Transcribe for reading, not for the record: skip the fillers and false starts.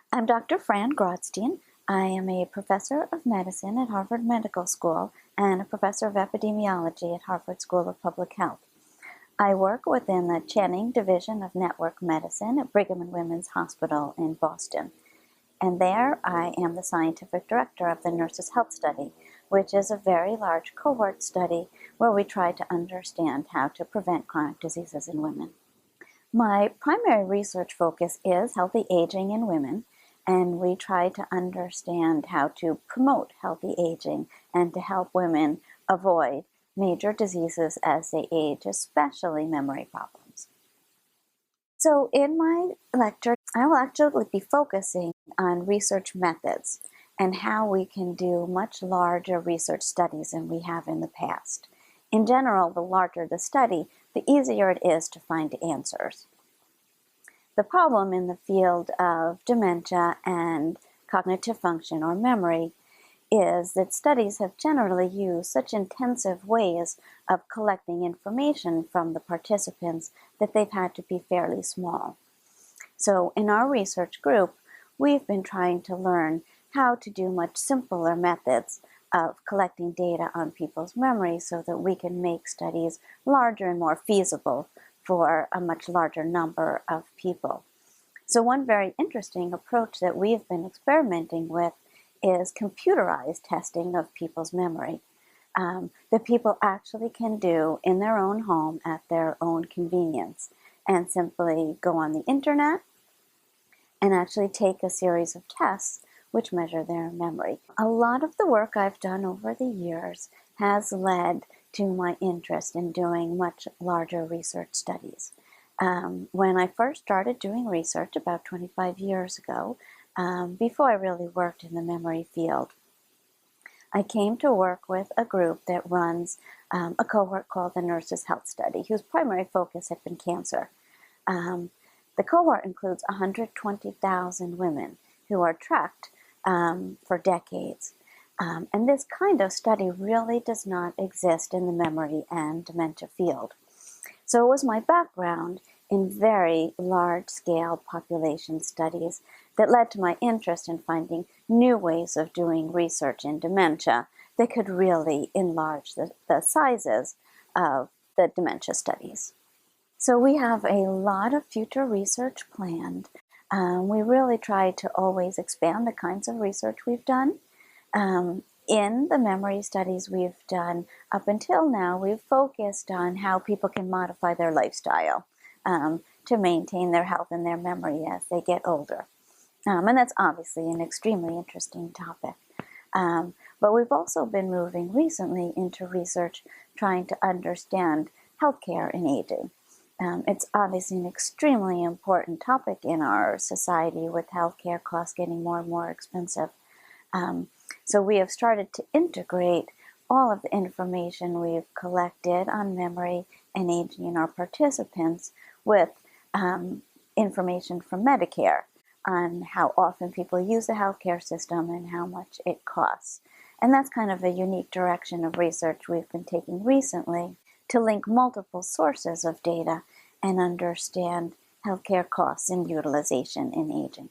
I'm Dr. Fran Grodstein. I am a professor of medicine at Harvard Medical School and a professor of epidemiology at Harvard School of Public Health. I work within the Channing Division of Network Medicine at Brigham and Women's Hospital in Boston. And there I am the scientific director of the Nurses' Health Study, which is a very large cohort study where we try to understand how to prevent chronic diseases in women. My primary research focus is healthy aging in women, and we try to understand how to promote healthy aging and to help women avoid major diseases as they age, especially memory problems. So in my lecture, I will actually be focusing on research methods and how we can do much larger research studies than we have in the past. In general, the larger the study, the easier it is to find answers. The problem in the field of dementia and cognitive function or memory is that studies have generally used such intensive ways of collecting information from the participants that they've had to be fairly small. So in our research group, we've been trying to learn how to do much simpler methods of collecting data on people's memory so that we can make studies larger and more feasible for a much larger number of people. So one very interesting approach that we've been experimenting with is computerized testing of people's memory that people actually can do in their own home at their own convenience and simply go on the internet and actually take a series of tests which measure their memory. A lot of the work I've done over the years has led to my interest in doing much larger research studies. When I first started doing research about 25 years ago, before I really worked in the memory field, I came to work with a group that runs a cohort called the Nurses' Health Study, whose primary focus had been cancer. The cohort includes 120,000 women who are tracked for decades. And this kind of study really does not exist in the memory and dementia field. So it was my background in very large-scale population studies that led to my interest in finding new ways of doing research in dementia that could really enlarge the sizes of the dementia studies. So we have a lot of future research planned. We really try to always expand the kinds of research we've done. In the memory studies we've done up until now, we've focused on how people can modify their lifestyle to maintain their health and their memory as they get older. And that's obviously an extremely interesting topic. But we've also been moving recently into research trying to understand healthcare in aging. It's obviously an extremely important topic in our society with healthcare costs getting more and more expensive. So we have started to integrate all of the information we've collected on memory and aging in our participants with information from Medicare on how often people use the healthcare system and how much it costs. And that's kind of a unique direction of research we've been taking recently to link multiple sources of data and understand healthcare costs and utilization in aging.